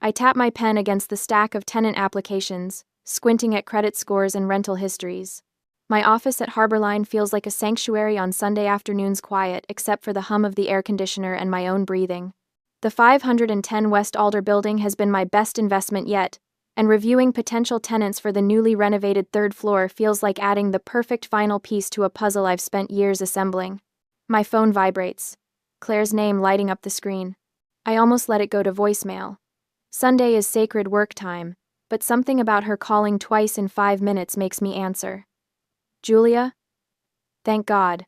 I tap my pen against the stack of tenant applications, squinting at credit scores and rental histories. My office at Harborline feels like a sanctuary on Sunday afternoons, quiet except for the hum of the air conditioner and my own breathing. The 510 West Alder building has been my best investment yet, and reviewing potential tenants for the newly renovated third floor feels like adding the perfect final piece to a puzzle I've spent years assembling. My phone vibrates, Claire's name lighting up the screen. I almost let it go to voicemail. Sunday is sacred work time, but something about her calling twice in 5 minutes makes me answer. Julia? Thank God.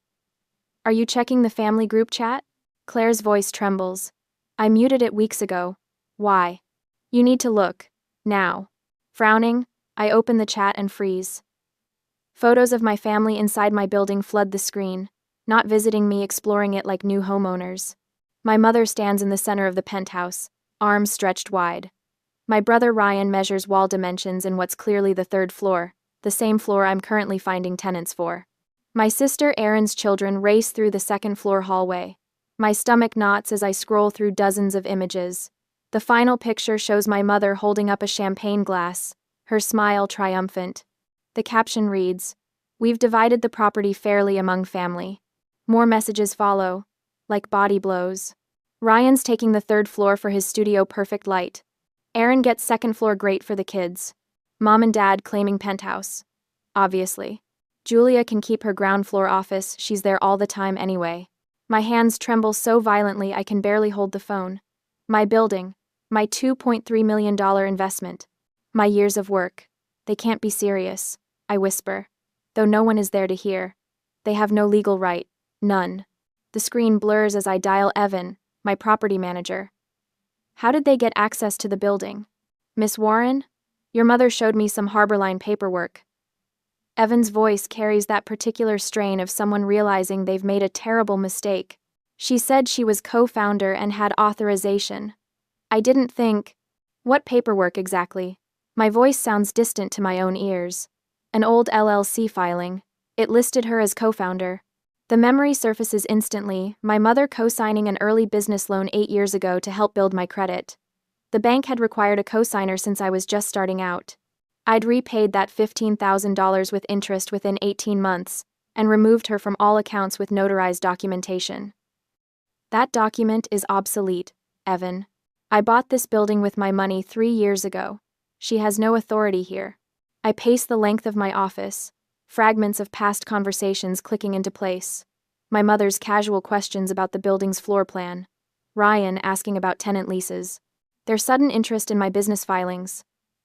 Are you checking the family group chat? Claire's voice trembles. I muted it weeks ago. Why? You need to look. Now. Frowning, I open the chat and freeze. Photos of my family inside my building flood the screen, not visiting me, exploring it like new homeowners. My mother stands in the center of the penthouse, arms stretched wide. My brother Ryan measures wall dimensions in what's clearly the third floor, the same floor I'm currently finding tenants for. My sister Erin's children race through the second floor hallway. My stomach knots as I scroll through dozens of images. The final picture shows my mother holding up a champagne glass, her smile triumphant. The caption reads, "We've divided the property fairly among family." More messages follow, like body blows. Ryan's taking the third floor for his studio, perfect light. Erin gets second floor, great for the kids. Mom and Dad claiming penthouse. Obviously. Julia can keep her ground floor office, she's there all the time anyway. My hands tremble so violently I can barely hold the phone. My building. My $2.3 million investment. My years of work. They can't be serious, I whisper. Though no one is there to hear. They have no legal right. None. The screen blurs as I dial Evan, my property manager. How did they get access to the building? Miss Warren? Your mother showed me some Harborline paperwork. Evan's voice carries that particular strain of someone realizing they've made a terrible mistake. She said she was co-founder and had authorization. I didn't think. What paperwork exactly? My voice sounds distant to my own ears. An old LLC filing. It listed her as co-founder. The memory surfaces instantly, my mother co-signing an early business loan 8 years ago to help build my credit. The bank had required a co-signer since I was just starting out. I'd repaid that $15,000 with interest within 18 months, and removed her from all accounts with notarized documentation. That document is obsolete, Evan. I bought this building with my money 3 years ago. She has no authority here. I pace the length of my office, fragments of past conversations clicking into place. My mother's casual questions about the building's floor plan. Ryan asking about tenant leases. Their sudden interest in my business filings.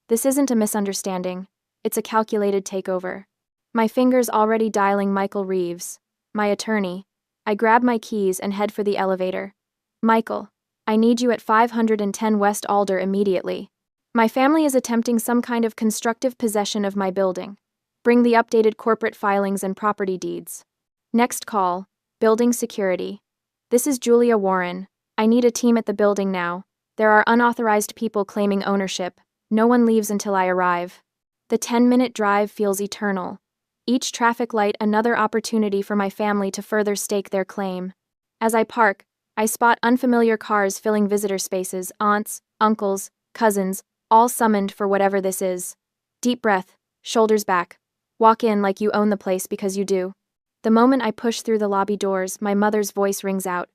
This isn't a misunderstanding. It's a calculated takeover. My fingers already dialing Michael Reeves, my attorney. I grab my keys and head for the elevator. Michael, I need you at 510 West Alder immediately. My family is attempting some kind of constructive possession of my building. Bring the updated corporate filings and property deeds. Next call, building security. This is Julia Warren. I need a team at the building now. There are unauthorized people claiming ownership. No one leaves until I arrive. The 10-minute drive feels eternal. Each traffic light another opportunity for my family to further stake their claim. As I park, I spot unfamiliar cars filling visitor spaces, aunts, uncles, cousins, all summoned for whatever this is. Deep breath, shoulders back. Walk in like you own the place because you do. The moment I push through the lobby doors, my mother's voice rings out.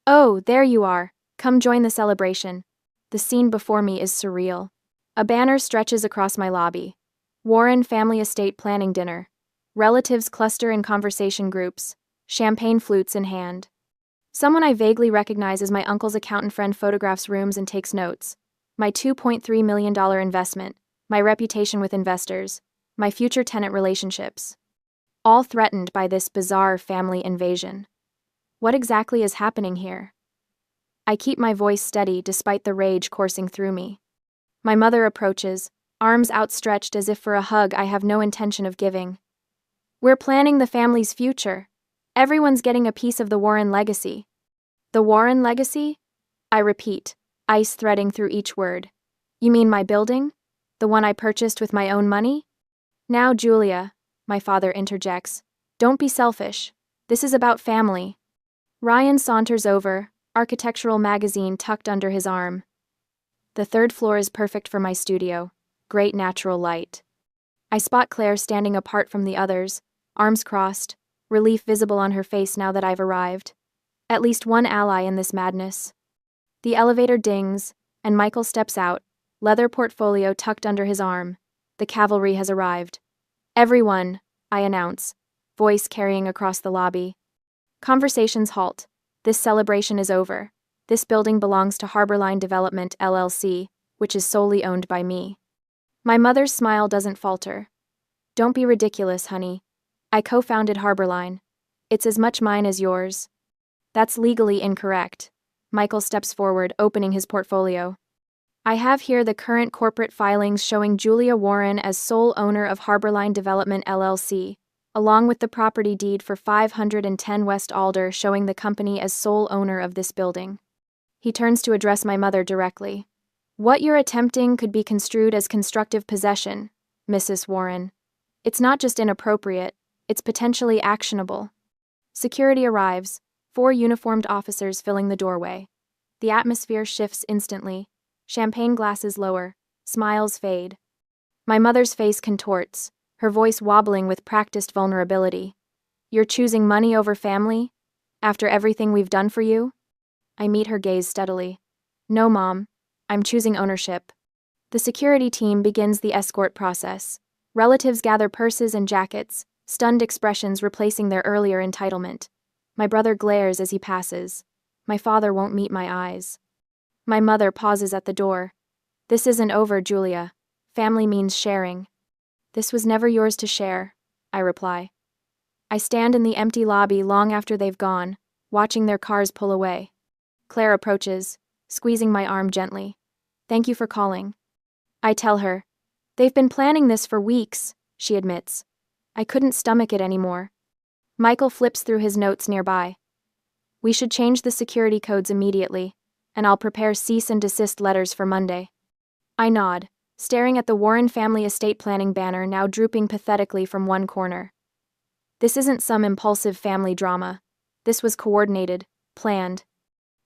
Oh, there you are. Come join the celebration. The scene before me is surreal. A banner stretches across my lobby. Warren Family Estate Planning Dinner. Relatives cluster in conversation groups, champagne flutes in hand. Someone I vaguely recognize as my uncle's accountant friend photographs rooms and takes notes. My $2.3 million investment, my reputation with investors, my future tenant relationships. All threatened by this bizarre family invasion. What exactly is happening here? I keep my voice steady despite the rage coursing through me. My mother approaches, arms outstretched as if for a hug I have no intention of giving. We're planning the family's future. Everyone's getting a piece of the Warren legacy. The Warren legacy? I repeat, ice threading through each word. You mean my building? The one I purchased with my own money? Now, Julia, my father interjects, don't be selfish. This is about family. Ryan saunters over, architectural magazine tucked under his arm. The third floor is perfect for my studio. Great natural light. I spot Claire standing apart from the others, arms crossed, relief visible on her face now that I've arrived. At least one ally in this madness. The elevator dings, and Michael steps out, leather portfolio tucked under his arm. The cavalry has arrived. Everyone, I announce, voice carrying across the lobby. Conversations halt. This celebration is over. This building belongs to Harborline Development, LLC, which is solely owned by me. My mother's smile doesn't falter. Don't be ridiculous, honey. I co-founded Harborline. It's as much mine as yours. That's legally incorrect. Michael steps forward, opening his portfolio. I have here the current corporate filings showing Julia Warren as sole owner of Harborline Development, LLC, along with the property deed for 510 West Alder showing the company as sole owner of this building. He turns to address my mother directly. What you're attempting could be construed as constructive possession, Mrs. Warren. It's not just inappropriate, it's potentially actionable. Security arrives, 4 uniformed officers filling the doorway. The atmosphere shifts instantly. Champagne glasses lower, smiles fade. My mother's face contorts, her voice wobbling with practiced vulnerability. You're choosing money over family? After everything we've done for you? I meet her gaze steadily. No, Mom. I'm choosing ownership. The security team begins the escort process. Relatives gather purses and jackets, stunned expressions replacing their earlier entitlement. My brother glares as he passes. My father won't meet my eyes. My mother pauses at the door. This isn't over, Julia. Family means sharing. This was never yours to share, I reply. I stand in the empty lobby long after they've gone, watching their cars pull away. Claire approaches, squeezing my arm gently. Thank you for calling. I tell her. They've been planning this for weeks, she admits. I couldn't stomach it anymore. Michael flips through his notes nearby. We should change the security codes immediately, and I'll prepare cease and desist letters for Monday. I nod, staring at the Warren family estate planning banner now drooping pathetically from one corner. This isn't some impulsive family drama. This was coordinated, planned.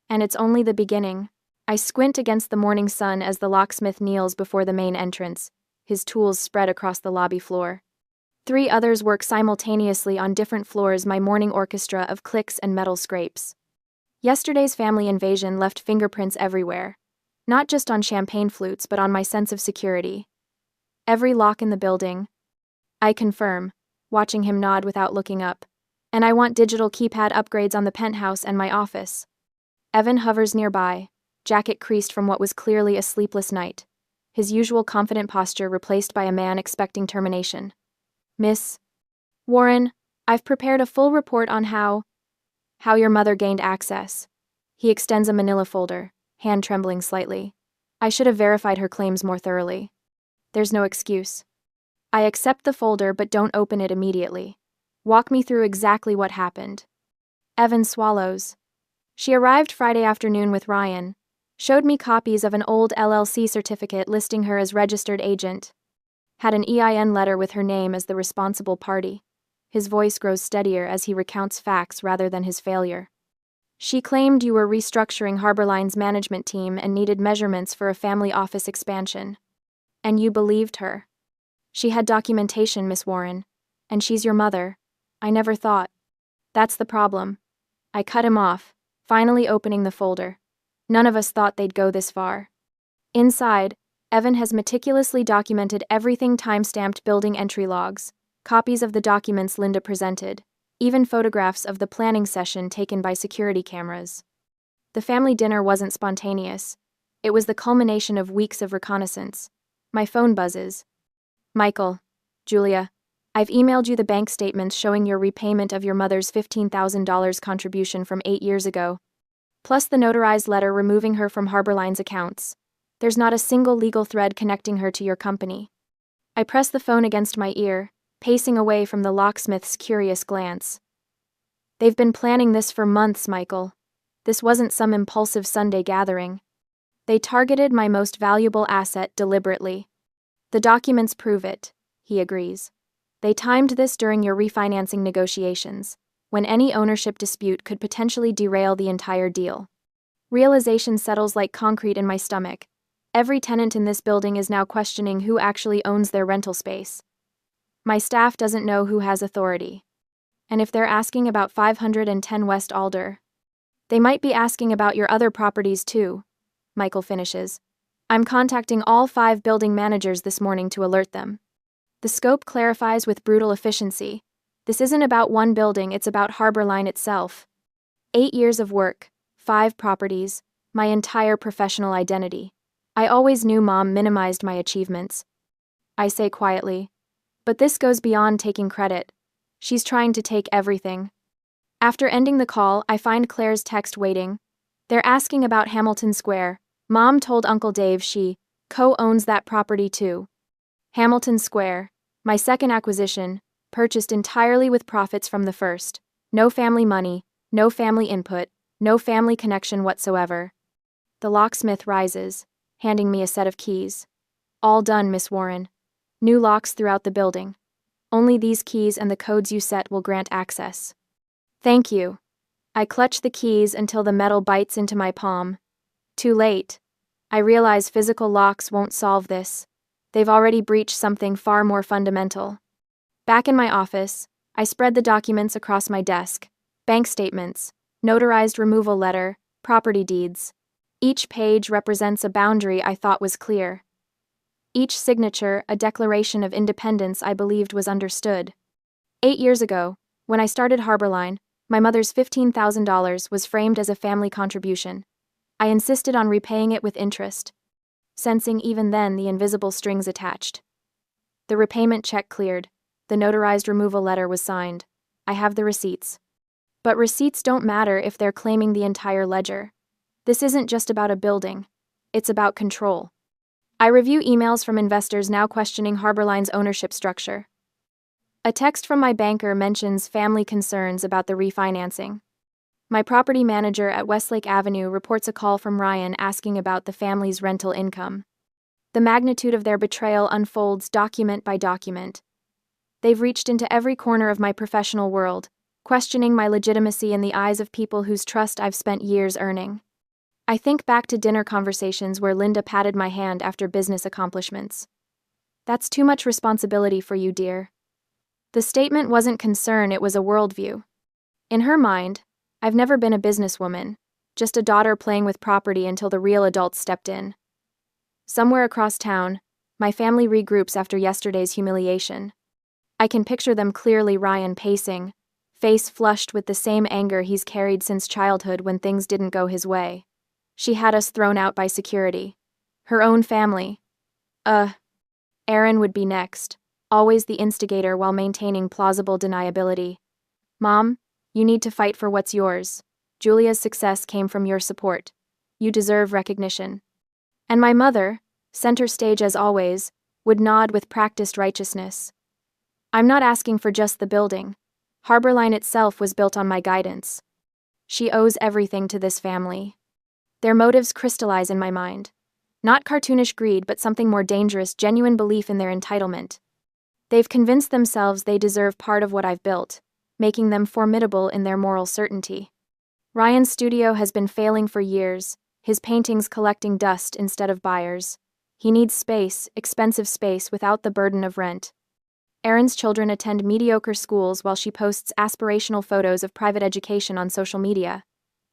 And it's only the beginning. I squint against the morning sun as the locksmith kneels before the main entrance, his tools spread across the lobby floor. 3 others work simultaneously on different floors, my morning orchestra of clicks and metal scrapes. Yesterday's family invasion left fingerprints everywhere, not just on champagne flutes but on my sense of security. Every lock in the building. I confirm, watching him nod without looking up. And I want digital keypad upgrades on the penthouse and my office. Evan hovers nearby, jacket creased from what was clearly a sleepless night, his usual confident posture replaced by a man expecting termination. Miss Warren, I've prepared a full report on how your mother gained access. He extends a manila folder, hand trembling slightly. I should have verified her claims more thoroughly. There's no excuse. I accept the folder but don't open it immediately. Walk me through exactly what happened. Evan swallows. She arrived Friday afternoon with Ryan, showed me copies of an old LLC certificate listing her as registered agent. Had an EIN letter with her name as the responsible party. His voice grows steadier as he recounts facts rather than his failure. She claimed you were restructuring Harborline's management team and needed measurements for a family office expansion. And you believed her. She had documentation, Miss Warren. And she's your mother. I never thought. That's the problem. I cut him off, finally opening the folder. None of us thought they'd go this far. Inside, Evan has meticulously documented everything, time-stamped building entry logs, copies of the documents Linda presented, even photographs of the planning session taken by security cameras. The family dinner wasn't spontaneous. It was the culmination of weeks of reconnaissance. My phone buzzes. Michael, Julia, I've emailed you the bank statements showing your repayment of your mother's $15,000 contribution from 8 years ago, plus the notarized letter removing her from Harborline's accounts. There's not a single legal thread connecting her to your company. I press the phone against my ear, pacing away from the locksmith's curious glance. They've been planning this for months, Michael. This wasn't some impulsive Sunday gathering. They targeted my most valuable asset deliberately. The documents prove it, he agrees. They timed this during your refinancing negotiations, when any ownership dispute could potentially derail the entire deal. Realization settles like concrete in my stomach. Every tenant in this building is now questioning who actually owns their rental space. My staff doesn't know who has authority. And if they're asking about 510 West Alder, they might be asking about your other properties too, Michael finishes. I'm contacting all 5 building managers this morning to alert them. The scope clarifies with brutal efficiency. This isn't about one building, it's about Harborline itself. 8 years of work, 5 properties, my entire professional identity. I always knew Mom minimized my achievements. I say quietly. But this goes beyond taking credit. She's trying to take everything. After ending the call, I find Claire's text waiting. They're asking about Hamilton Square. Mom told Uncle Dave she co-owns that property too. Hamilton Square, my second acquisition, purchased entirely with profits from the first. No family money, no family input, no family connection whatsoever. The locksmith rises, handing me a set of keys. All done, Miss Warren. New locks throughout the building. Only these keys and the codes you set will grant access. Thank you. I clutch the keys until the metal bites into my palm. Too late. I realize physical locks won't solve this. They've already breached something far more fundamental. Back in my office, I spread the documents across my desk. Bank statements, notarized removal letter, property deeds. Each page represents a boundary I thought was clear. Each signature a declaration of independence I believed was understood. 8 years ago, when I started Harborline, my mother's $15,000 was framed as a family contribution. I insisted on repaying it with interest, sensing even then the invisible strings attached. The repayment check cleared. The notarized removal letter was signed. I have the receipts. But receipts don't matter if they're claiming the entire ledger. This isn't just about a building. It's about control. I review emails from investors now questioning Harborline's ownership structure. A text from my banker mentions family concerns about the refinancing. My property manager at Westlake Avenue reports a call from Ryan asking about the family's rental income. The magnitude of their betrayal unfolds document by document. They've reached into every corner of my professional world, questioning my legitimacy in the eyes of people whose trust I've spent years earning. I think back to dinner conversations where Linda patted my hand after business accomplishments. That's too much responsibility for you, dear. The statement wasn't concern, it was a worldview. In her mind, I've never been a businesswoman, just a daughter playing with property until the real adults stepped in. Somewhere across town, my family regroups after yesterday's humiliation. I can picture them clearly, Ryan pacing, face flushed with the same anger he's carried since childhood when things didn't go his way. She had us thrown out by security. Her own family. Aaron would be next, always the instigator while maintaining plausible deniability. Mom, you need to fight for what's yours. Julia's success came from your support. You deserve recognition. And my mother, center stage as always, would nod with practiced righteousness. I'm not asking for just the building. Harborline itself was built on my guidance. She owes everything to this family. Their motives crystallize in my mind. Not cartoonish greed, but something more dangerous, genuine belief in their entitlement. They've convinced themselves they deserve part of what I've built, making them formidable in their moral certainty. Ryan's studio has been failing for years, his paintings collecting dust instead of buyers. He needs space, expensive space, without the burden of rent. Erin's children attend mediocre schools while she posts aspirational photos of private education on social media.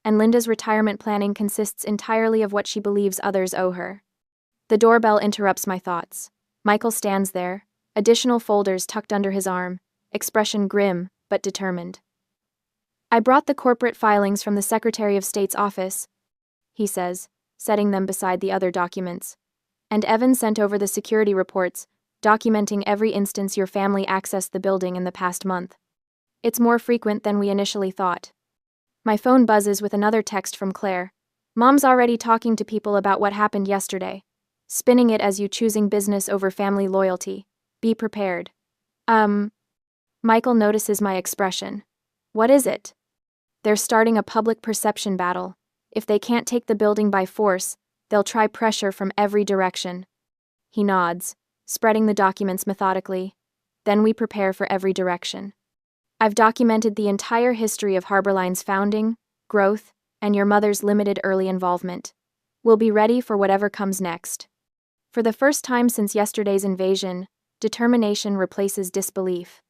And Linda's retirement planning consists entirely of what she believes others owe her. The doorbell interrupts my thoughts. Michael stands there, additional folders tucked under his arm, expression grim but determined. I brought the corporate filings from the Secretary of State's office, he says, setting them beside the other documents. And Evan sent over the security reports, documenting every instance your family accessed the building in the past month. It's more frequent than we initially thought. My phone buzzes with another text from Claire. Mom's already talking to people about what happened yesterday, spinning it as you choosing business over family loyalty. Be prepared. Michael notices my expression. What is it? They're starting a public perception battle. If they can't take the building by force, they'll try pressure from every direction. He nods, spreading the documents methodically. Then we prepare for every direction. I've documented the entire history of Harborline's founding, growth, and your mother's limited early involvement. We'll be ready for whatever comes next. For the first time since yesterday's invasion, determination replaces disbelief.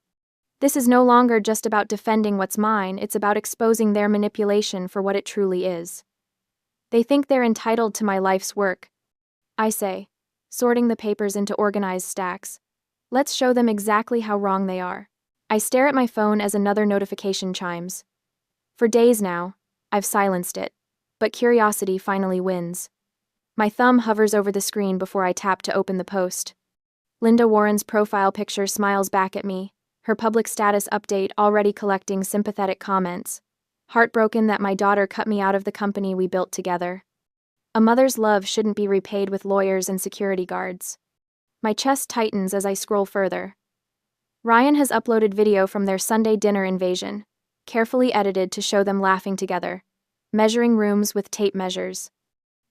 This is no longer just about defending what's mine, it's about exposing their manipulation for what it truly is. They think they're entitled to my life's work, I say, sorting the papers into organized stacks. Let's show them exactly how wrong they are. I stare at my phone as another notification chimes. For days now, I've silenced it, but curiosity finally wins. My thumb hovers over the screen before I tap to open the post. Linda Warren's profile picture smiles back at me, her public status update already collecting sympathetic comments. Heartbroken that my daughter cut me out of the company we built together. A mother's love shouldn't be repaid with lawyers and security guards. My chest tightens as I scroll further. Ryan has uploaded video from their Sunday dinner invasion, carefully edited to show them laughing together, measuring rooms with tape measures.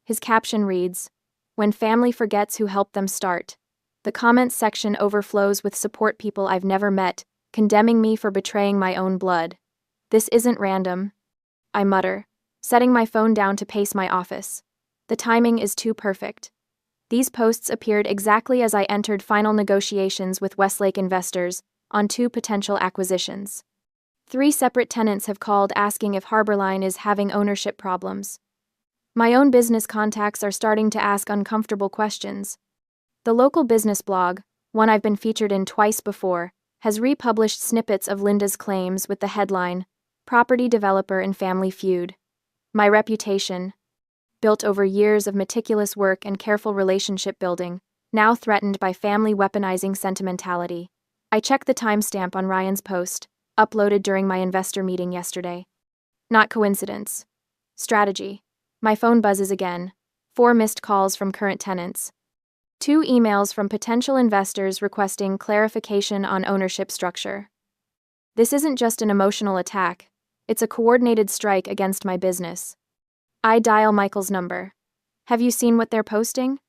His caption reads, "When family forgets who helped them start." The comments section overflows with support people I've never met, condemning me for betraying my own blood. This isn't random, I mutter, setting my phone down to pace my office. The timing is too perfect. These posts appeared exactly as I entered final negotiations with Westlake investors on 2 potential acquisitions. 3 separate tenants have called asking if Harborline is having ownership problems. My own business contacts are starting to ask uncomfortable questions. The local business blog, one I've been featured in twice before, has republished snippets of Linda's claims with the headline, "Property Developer and Family Feud." My reputation, built over years of meticulous work and careful relationship building, now threatened by family weaponizing sentimentality. I check the timestamp on Ryan's post, uploaded during my investor meeting yesterday. Not coincidence. Strategy. My phone buzzes again. 4 missed calls from current tenants. 2 emails from potential investors requesting clarification on ownership structure. This isn't just an emotional attack, it's a coordinated strike against my business. I dial Michael's number. "Have you seen what they're posting?"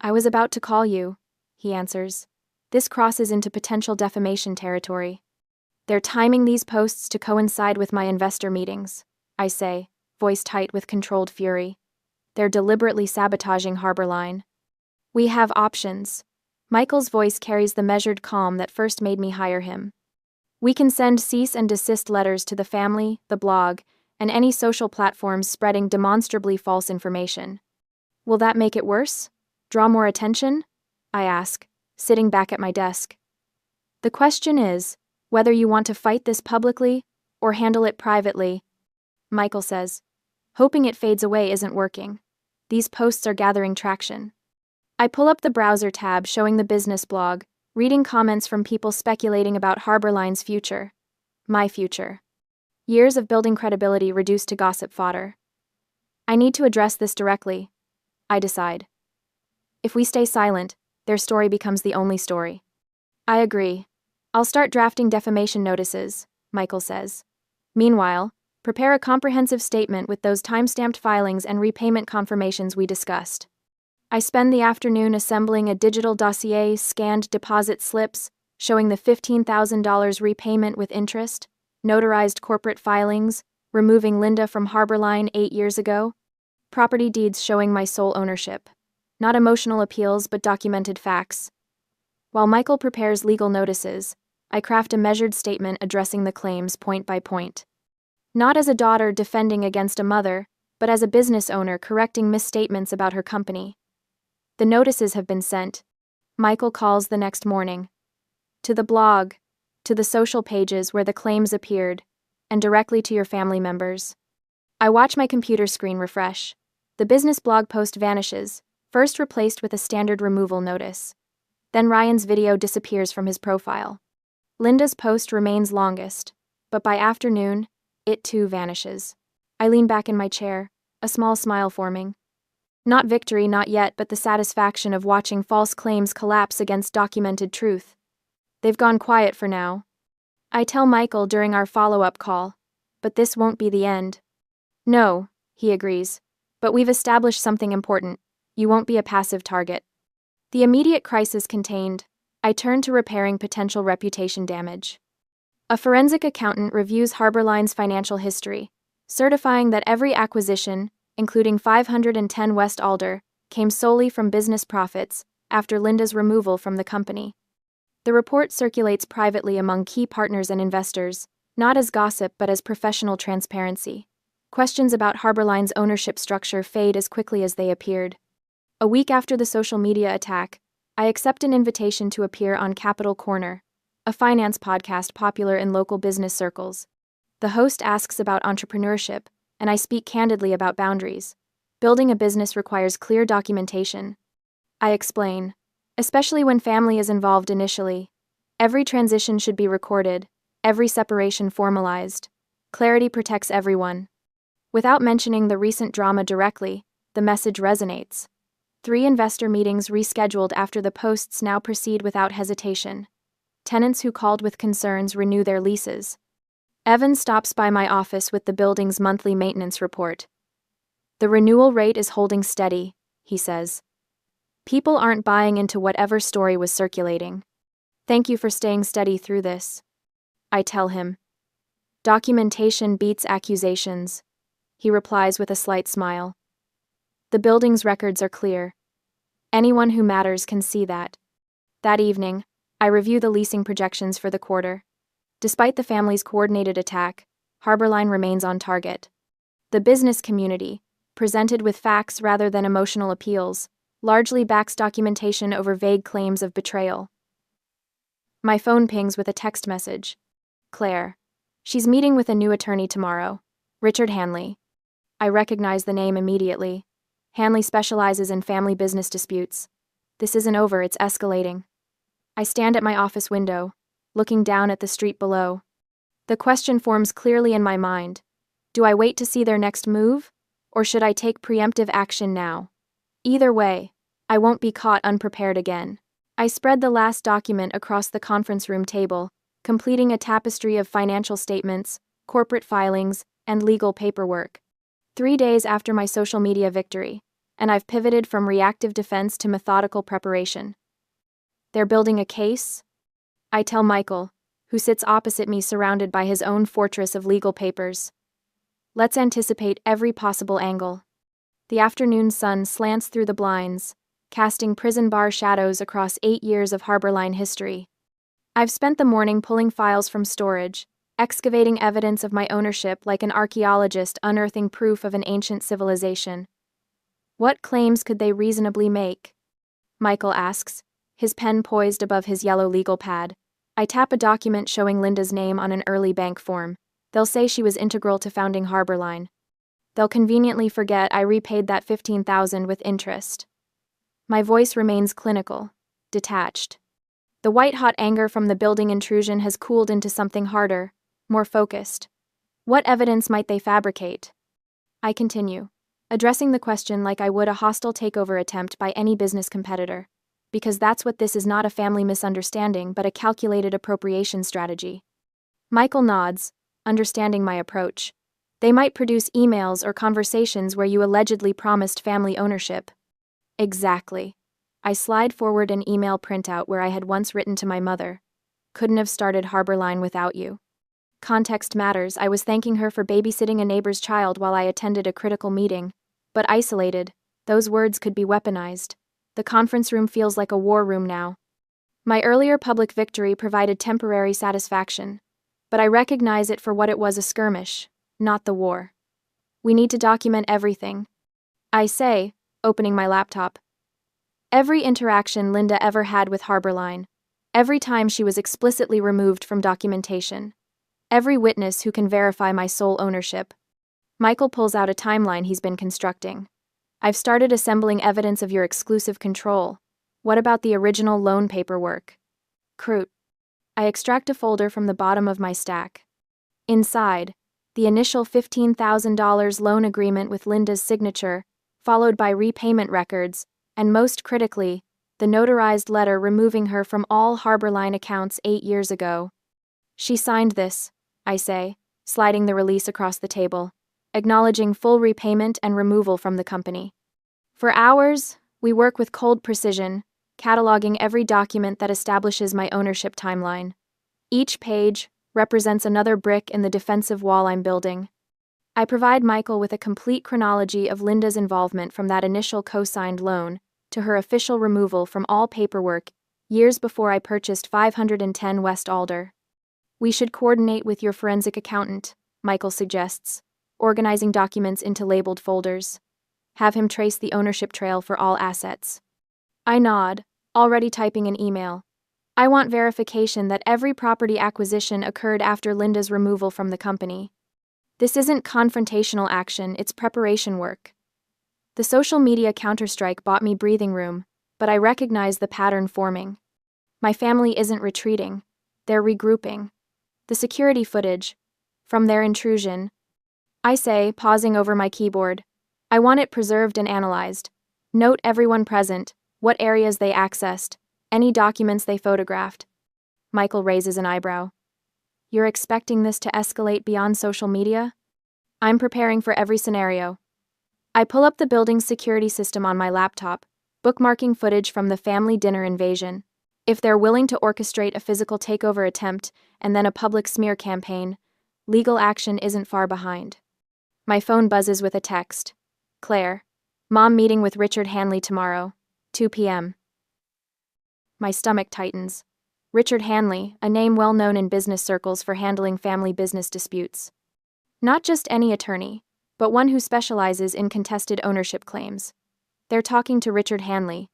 "I was about to call you," he answers. This crosses into potential defamation territory. "They're timing these posts to coincide with my investor meetings," I say, voice tight with controlled fury. "They're deliberately sabotaging Harborline." "We have options." Michael's voice carries the measured calm that first made me hire him. "We can send cease and desist letters to the family, the blog, and any social platforms spreading demonstrably false information." "Will that make it worse? Draw more attention?" I ask, sitting back at my desk. "The question is, whether you want to fight this publicly or handle it privately," Michael says. Hoping it fades away isn't working. These posts are gathering traction. I pull up the browser tab showing the business blog, reading comments from people speculating about Harborline's future. My future. Years of building credibility reduced to gossip fodder. I need to address this directly, I decide. If we stay silent, their story becomes the only story. I agree. I'll start drafting defamation notices, Michael says. Meanwhile, prepare a comprehensive statement with those timestamped filings and repayment confirmations we discussed. I spend the afternoon assembling a digital dossier, scanned deposit slips, showing the $15,000 repayment with interest, notarized corporate filings, removing Linda from Harborline 8 years ago, property deeds showing my sole ownership. Not emotional appeals, but documented facts. While Michael prepares legal notices, I craft a measured statement addressing the claims point by point. Not as a daughter defending against a mother, but as a business owner correcting misstatements about her company. The notices have been sent. Michael calls the next morning. To the blog, to the social pages where the claims appeared, and directly to your family members. I watch my computer screen refresh. The business blog post vanishes, first replaced with a standard removal notice. Then Ryan's video disappears from his profile. Linda's post remains longest, but by afternoon, it too vanishes. I lean back in my chair, a small smile forming. Not victory, not yet, but the satisfaction of watching false claims collapse against documented truth. They've gone quiet for now. I tell Michael during our follow-up call, but this won't be the end. No, he agrees, but we've established something important. You won't be a passive target. The immediate crisis contained, I turn to repairing potential reputation damage. A forensic accountant reviews Harborline's financial history, certifying that every acquisition, including 510 West Alder, came solely from business profits, after Linda's removal from the company. The report circulates privately among key partners and investors, not as gossip but as professional transparency. Questions about Harborline's ownership structure fade as quickly as they appeared. A week after the social media attack, I accept an invitation to appear on Capital Corner, a finance podcast popular in local business circles. The host asks about entrepreneurship, and I speak candidly about boundaries. Building a business requires clear documentation. I explain, especially when family is involved initially. Every transition should be recorded, every separation formalized. Clarity protects everyone. Without mentioning the recent drama directly, the message resonates. 3 investor meetings rescheduled after the posts now proceed without hesitation. Tenants who called with concerns renew their leases. Evan stops by my office with the building's monthly maintenance report. The renewal rate is holding steady, he says. People aren't buying into whatever story was circulating. Thank you for staying steady through this. I tell him. Documentation beats accusations. He replies with a slight smile. The building's records are clear. Anyone who matters can see that. That evening, I review the leasing projections for the quarter. Despite the family's coordinated attack, Harborline remains on target. The business community, presented with facts rather than emotional appeals, largely backs documentation over vague claims of betrayal. My phone pings with a text message. Claire. She's meeting with a new attorney tomorrow, Richard Hanley. I recognize the name immediately. Hanley specializes in family business disputes. This isn't over, it's escalating. I stand at my office window, looking down at the street below. The question forms clearly in my mind. Do I wait to see their next move, or should I take preemptive action now? Either way, I won't be caught unprepared again. I spread the last document across the conference room table, completing a tapestry of financial statements, corporate filings, and legal paperwork. 3 days after my social media victory, and I've pivoted from reactive defense to methodical preparation. They're building a case? I tell Michael, who sits opposite me surrounded by his own fortress of legal papers. Let's anticipate every possible angle. The afternoon sun slants through the blinds, casting prison bar shadows across 8 years of Harborline history. I've spent the morning pulling files from storage, excavating evidence of my ownership like an archaeologist unearthing proof of an ancient civilization. What claims could they reasonably make? Michael asks, his pen poised above his yellow legal pad. I tap a document showing Linda's name on an early bank form. They'll say she was integral to founding Harborline. They'll conveniently forget I repaid that $15,000 with interest. My voice remains clinical, detached. The white-hot anger from the building intrusion has cooled into something harder, more focused. What evidence might they fabricate? I continue, addressing the question like I would a hostile takeover attempt by any business competitor, because that's what this is, not a family misunderstanding but a calculated appropriation strategy. Michael nods, understanding my approach. They might produce emails or conversations where you allegedly promised family ownership. Exactly. I slide forward an email printout where I had once written to my mother. Couldn't have started Harborline without you. Context matters. I was thanking her for babysitting a neighbor's child while I attended a critical meeting. But isolated, those words could be weaponized. The conference room feels like a war room now. My earlier public victory provided temporary satisfaction, but I recognize it for what it was, a skirmish, not the war. We need to document everything. I say, opening my laptop. Every interaction Linda ever had with Harborline. Every time she was explicitly removed from documentation. Every witness who can verify my sole ownership. Michael pulls out a timeline he's been constructing. I've started assembling evidence of your exclusive control. What about the original loan paperwork? Crute. I extract a folder from the bottom of my stack. Inside, the initial $15,000 loan agreement with Linda's signature, followed by repayment records, and most critically, the notarized letter removing her from all Harborline accounts 8 years ago. She signed this, I say, sliding the release across the table, acknowledging full repayment and removal from the company. For hours, we work with cold precision, cataloging every document that establishes my ownership timeline. Each page represents another brick in the defensive wall I'm building. I provide Michael with a complete chronology of Linda's involvement from that initial co-signed loan to her official removal from all paperwork, years before I purchased 510 West Alder. We should coordinate with your forensic accountant, Michael suggests, organizing documents into labeled folders. Have him trace the ownership trail for all assets. I nod, already typing an email. I want verification that every property acquisition occurred after Linda's removal from the company. This isn't confrontational action, it's preparation work. The social media counterstrike bought me breathing room, but I recognize the pattern forming. My family isn't retreating, they're regrouping. The security footage, from their intrusion, I say, pausing over my keyboard, I want it preserved and analyzed. Note everyone present, what areas they accessed, any documents they photographed. Michael raises an eyebrow. You're expecting this to escalate beyond social media? I'm preparing for every scenario. I pull up the building's security system on my laptop, bookmarking footage from the family dinner invasion. If they're willing to orchestrate a physical takeover attempt and then a public smear campaign, legal action isn't far behind. My phone buzzes with a text. Claire, Mom meeting with Richard Hanley tomorrow, 2 p.m. My stomach tightens. Richard Hanley, a name well known in business circles for handling family business disputes. Not just any attorney, but one who specializes in contested ownership claims. They're talking to Richard Hanley.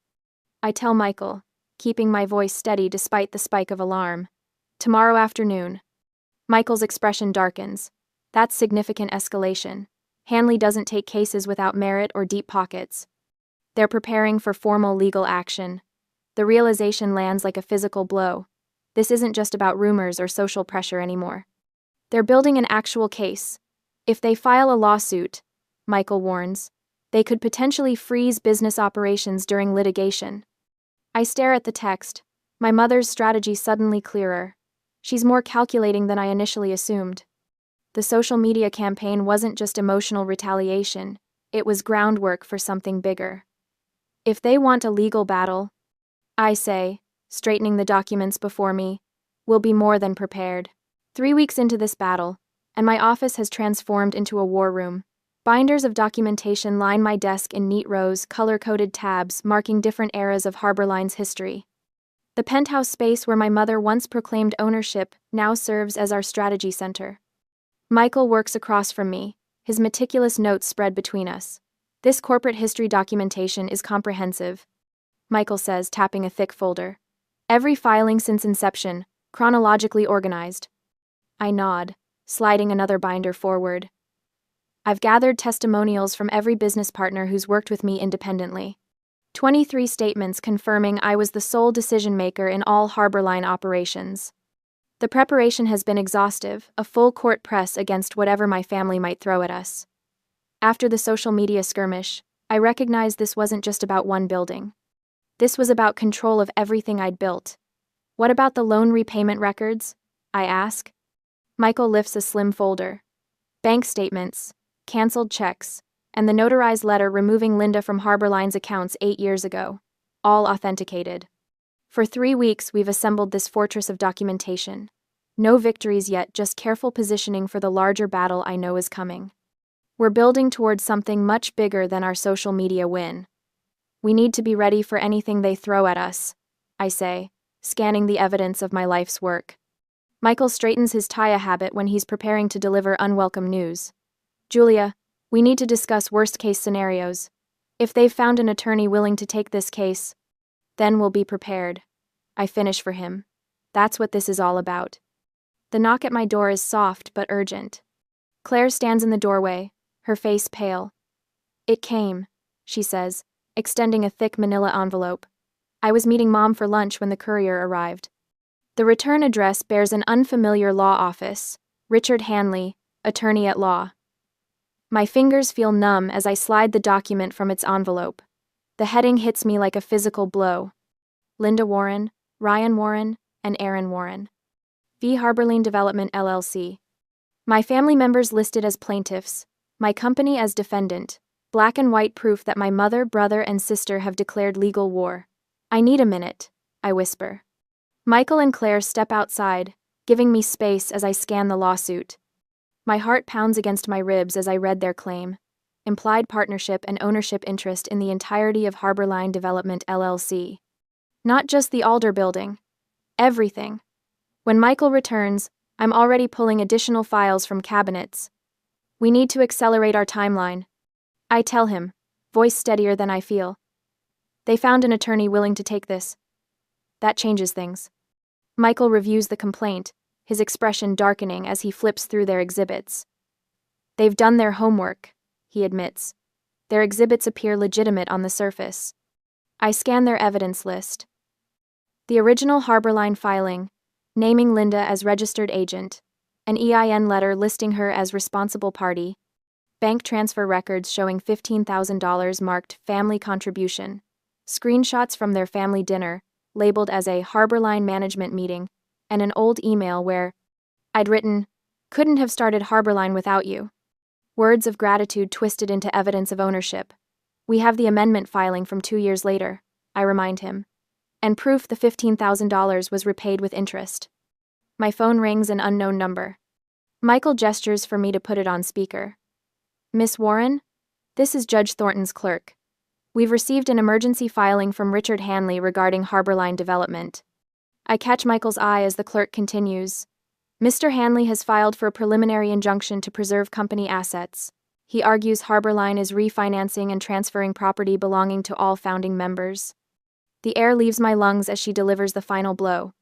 I tell Michael, keeping my voice steady despite the spike of alarm. Tomorrow afternoon. Michael's expression darkens. That's significant escalation. Hanley doesn't take cases without merit or deep pockets. They're preparing for formal legal action. The realization lands like a physical blow. This isn't just about rumors or social pressure anymore. They're building an actual case. If they file a lawsuit, Michael warns, they could potentially freeze business operations during litigation. I stare at the text, my mother's strategy suddenly clearer. She's more calculating than I initially assumed. The social media campaign wasn't just emotional retaliation, it was groundwork for something bigger. If they want a legal battle, I say, straightening the documents before me, we'll be more than prepared. 3 weeks into this battle, and my office has transformed into a war room. Binders of documentation line my desk in neat rows, color-coded tabs marking different eras of Harborline's history. The penthouse space where my mother once proclaimed ownership now serves as our strategy center. Michael works across from me, his meticulous notes spread between us. This corporate history documentation is comprehensive, Michael says, tapping a thick folder. Every filing since inception, chronologically organized. I nod, sliding another binder forward. I've gathered testimonials from every business partner who's worked with me independently. 23 statements confirming I was the sole decision-maker in all Harborline operations. The preparation has been exhaustive, a full court press against whatever my family might throw at us. After the social media skirmish, I recognized this wasn't just about one building. This was about control of everything I'd built. What about the loan repayment records? I ask. Michael lifts a slim folder. Bank statements, canceled checks, and the notarized letter removing Linda from Harborline's accounts 8 years ago. All authenticated. For 3 weeks, we've assembled this fortress of documentation. No victories yet, just careful positioning for the larger battle I know is coming. We're building towards something much bigger than our social media win. We need to be ready for anything they throw at us, I say, scanning the evidence of my life's work. Michael straightens his tie habit when he's preparing to deliver unwelcome news. Julia, we need to discuss worst-case scenarios. If they've found an attorney willing to take this case, then we'll be prepared. I finish for him. That's what this is all about. The knock at my door is soft but urgent. Claire stands in the doorway, her face pale. It came, she says, extending a thick manila envelope. I was meeting Mom for lunch when the courier arrived. The return address bears an unfamiliar law office, Richard Hanley, attorney at law. My fingers feel numb as I slide the document from its envelope. The heading hits me like a physical blow. Linda Warren, Ryan Warren, and Aaron Warren. V. Harborline Development LLC. My family members listed as plaintiffs, my company as defendant. Black and white proof that my mother, brother, and sister have declared legal war. I need a minute, I whisper. Michael and Claire step outside, giving me space as I scan the lawsuit. My heart pounds against my ribs as I read their claim. implied partnership and ownership interest in the entirety of Harborline Development LLC. Not just the Alder building. Everything. When Michael returns, I'm already pulling additional files from cabinets. We need to accelerate our timeline. I tell him, voice steadier than I feel. They found an attorney willing to take this. That changes things. Michael reviews the complaint, his expression darkening as he flips through their exhibits. They've done their homework, he admits. Their exhibits appear legitimate on the surface. I scan their evidence list. The original Harborline filing, naming Linda as registered agent, an EIN letter listing her as responsible party, bank transfer records showing $15,000 marked family contribution, screenshots from their family dinner, labeled as a Harborline management meeting, and an old email where I'd written, "Couldn't have started Harborline without you." Words of gratitude twisted into evidence of ownership. We have the amendment filing from 2 years later, I remind him, and proof the $15,000 was repaid with interest. My phone rings an unknown number. Michael gestures for me to put it on speaker. Miss Warren? This is Judge Thornton's clerk. We've received an emergency filing from Richard Hanley regarding Harborline Development. I catch Michael's eye as the clerk continues. Mr. Hanley has filed for a preliminary injunction to preserve company assets. He argues Harborline is refinancing and transferring property belonging to all founding members. The air leaves my lungs as she delivers the final blow.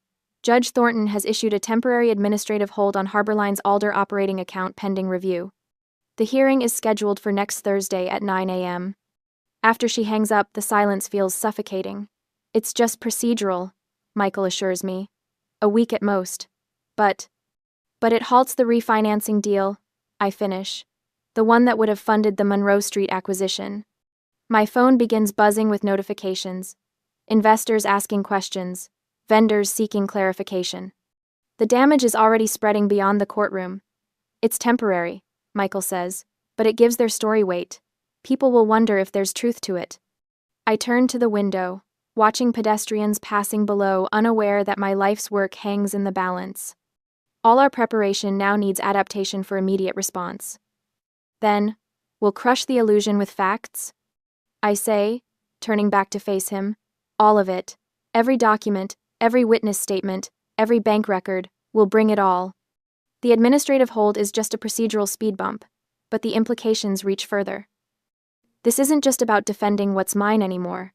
Judge Thornton has issued a temporary administrative hold on Harborline's Alder operating account pending review. The hearing is scheduled for next Thursday at 9 a.m. After she hangs up, the silence feels suffocating. It's just procedural, Michael assures me. A week at most. But it halts the refinancing deal, I finish. The one that would have funded the Monroe Street acquisition. My phone begins buzzing with notifications. Investors asking questions. Vendors seeking clarification. The damage is already spreading beyond the courtroom. It's temporary, Michael says, but it gives their story weight. People will wonder if there's truth to it. I turn to the window, watching pedestrians passing below, unaware that my life's work hangs in the balance. All our preparation now needs adaptation for immediate response. Then, we'll crush the illusion with facts? I say, turning back to face him. All of it. Every document, every witness statement, every bank record, we'll bring it all. The administrative hold is just a procedural speed bump, but the implications reach further. This isn't just about defending what's mine anymore.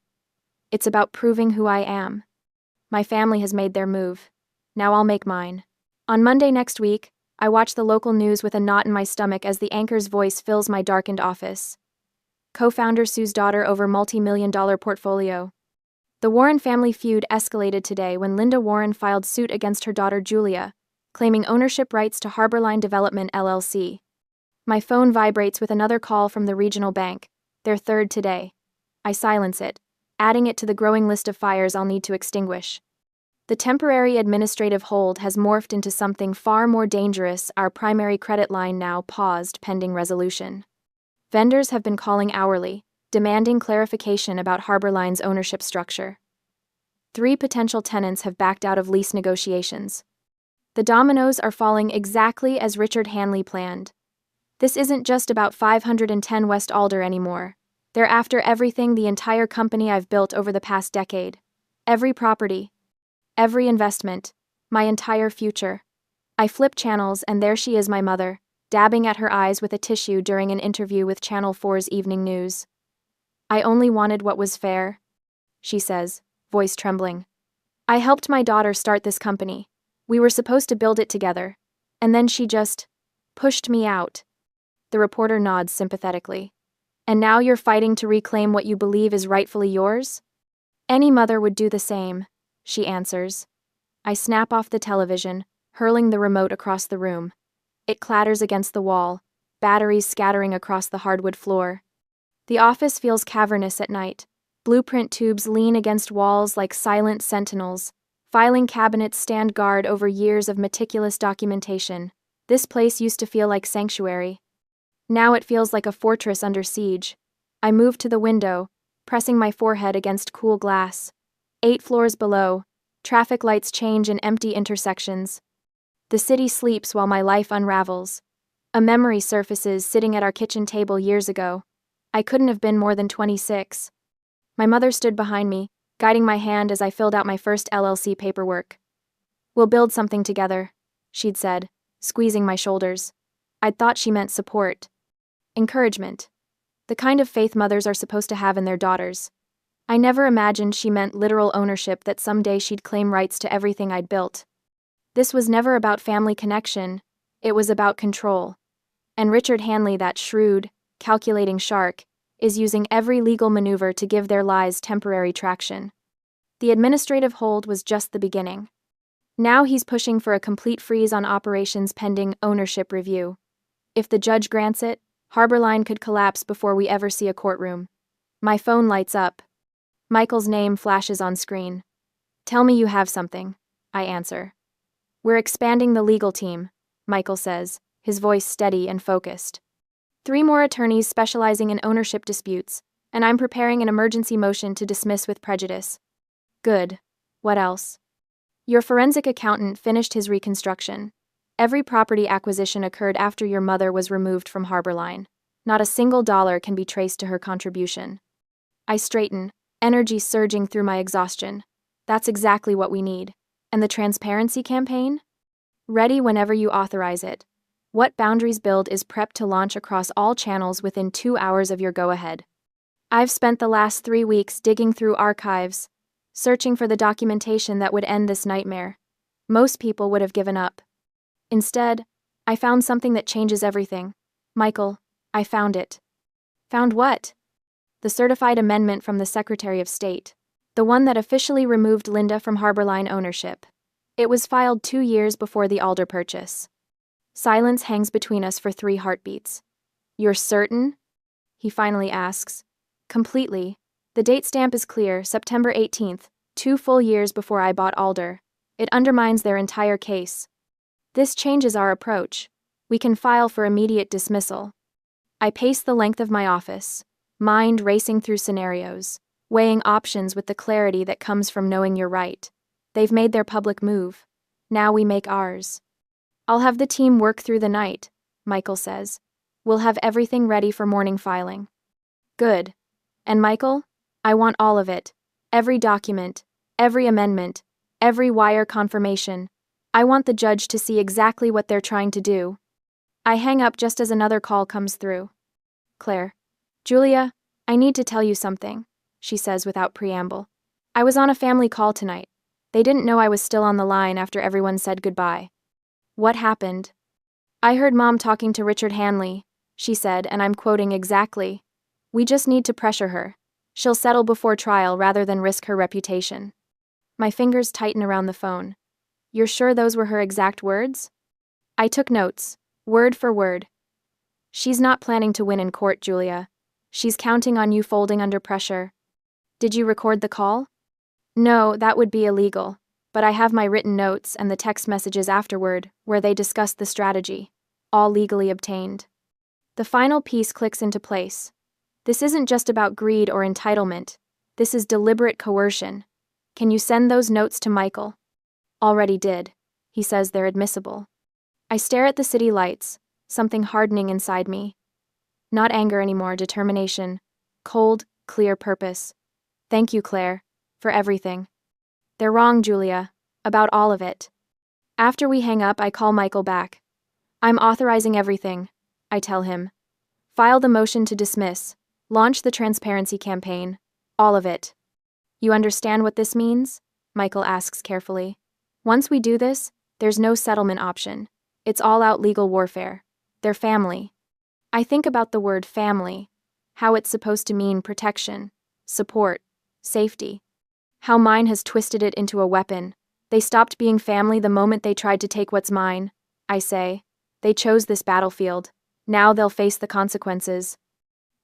It's about proving who I am. My family has made their move. Now I'll make mine. On Monday next week, I watch the local news with a knot in my stomach as the anchor's voice fills my darkened office. Co-founder sues daughter over multi-million-dollar portfolio. The Warren family feud escalated today when Linda Warren filed suit against her daughter Julia, claiming ownership rights to Harborline Development LLC. My phone vibrates with another call from the regional bank, their third today. I silence it, adding it to the growing list of fires I'll need to extinguish. The temporary administrative hold has morphed into something far more dangerous, our primary credit line now paused pending resolution. Vendors have been calling hourly, demanding clarification about Harborline's ownership structure. 3 potential tenants have backed out of lease negotiations. The dominoes are falling exactly as Richard Hanley planned. This isn't just about 510 West Alder anymore. They're after everything, the entire company I've built over the past decade. Every property. Every investment, my entire future. I flip channels and there she is, my mother, dabbing at her eyes with a tissue during an interview with Channel 4's Evening News. I only wanted what was fair, she says, voice trembling. I helped my daughter start this company. We were supposed to build it together. And then she just pushed me out. The reporter nods sympathetically. And now you're fighting to reclaim what you believe is rightfully yours? Any mother would do the same, she answers. I snap off the television, hurling the remote across the room. It clatters against the wall, batteries scattering across the hardwood floor. The office feels cavernous at night. Blueprint tubes lean against walls like silent sentinels. Filing cabinets stand guard over years of meticulous documentation. This place used to feel like sanctuary. Now it feels like a fortress under siege. I move to the window, pressing my forehead against cool glass. 8 floors below, traffic lights change in empty intersections. The city sleeps while my life unravels. A memory surfaces sitting at our kitchen table years ago, I couldn't have been more than 26. My mother stood behind me, guiding my hand as I filled out my first LLC paperwork. "We'll build something together," she'd said, squeezing my shoulders. I'd thought she meant support. Encouragement. The kind of faith mothers are supposed to have in their daughters. I never imagined she meant literal ownership, that someday she'd claim rights to everything I'd built. This was never about family connection, it was about control. And Richard Hanley, that shrewd, calculating shark, is using every legal maneuver to give their lies temporary traction. The administrative hold was just the beginning. Now he's pushing for a complete freeze on operations pending ownership review. If the judge grants it, Harborline could collapse before we ever see a courtroom. My phone lights up. Michael's name flashes on screen. "Tell me you have something," I answer. "We're expanding the legal team," Michael says, his voice steady and focused. 3 more attorneys specializing in ownership disputes, and I'm preparing an emergency motion to dismiss with prejudice. Good. What else? Your forensic accountant finished his reconstruction. Every property acquisition occurred after your mother was removed from Harborline. Not a single dollar can be traced to her contribution. I straighten, energy surging through my exhaustion. That's exactly what we need. And the transparency campaign? Ready whenever you authorize it. What Boundaries Build is prepped to launch across all channels within 2 hours of your go-ahead. I've spent the last 3 weeks digging through archives, searching for the documentation that would end this nightmare. Most people would have given up. Instead, I found something that changes everything. Michael, I found it. Found what? The certified amendment from the Secretary of State. The one that officially removed Linda from Harborline ownership. It was filed 2 years before the Alder purchase. Silence hangs between us for 3 heartbeats. "You're certain?" he finally asks. "Completely. The date stamp is clear, September 18th, 2 full years before I bought Alder. It undermines their entire case. This changes our approach. We can file for immediate dismissal." I pace the length of my office, mind racing through scenarios, weighing options with the clarity that comes from knowing you're right. They've made their public move. Now we make ours. "I'll have the team work through the night," Michael says. "We'll have everything ready for morning filing." Good. And Michael, I want all of it. Every document, every amendment, every wire confirmation. I want the judge to see exactly what they're trying to do. I hang up just as another call comes through. Claire. "Julia, I need to tell you something," she says without preamble. "I was on a family call tonight. They didn't know I was still on the line after everyone said goodbye." "What happened?" "I heard Mom talking to Richard Hanley," she said, and I'm quoting exactly. "We just need to pressure her. She'll settle before trial rather than risk her reputation." My fingers tighten around the phone. "You're sure those were her exact words?" I took notes, word for word. "She's not planning to win in court, Julia. She's counting on you folding under pressure." "Did you record the call?" "No, that would be illegal. But I have my written notes and the text messages afterward, where they discussed the strategy. All legally obtained." The final piece clicks into place. This isn't just about greed or entitlement. This is deliberate coercion. "Can you send those notes to Michael?" "Already did. He says they're admissible." I stare at the city lights, something hardening inside me. Not anger anymore, determination. Cold, clear purpose. "Thank you, Claire, for everything." "They're wrong, Julia. About all of it." After we hang up, I call Michael back. "I'm authorizing everything," I tell him. "File the motion to dismiss. Launch the transparency campaign. All of it." "You understand what this means?" Michael asks carefully. "Once we do this, there's no settlement option. It's all-out legal warfare. They're family." I think about the word family, how it's supposed to mean protection, support, safety. How mine has twisted it into a weapon. They stopped being family the moment they tried to take what's mine, I say. They chose this battlefield. Now they'll face the consequences.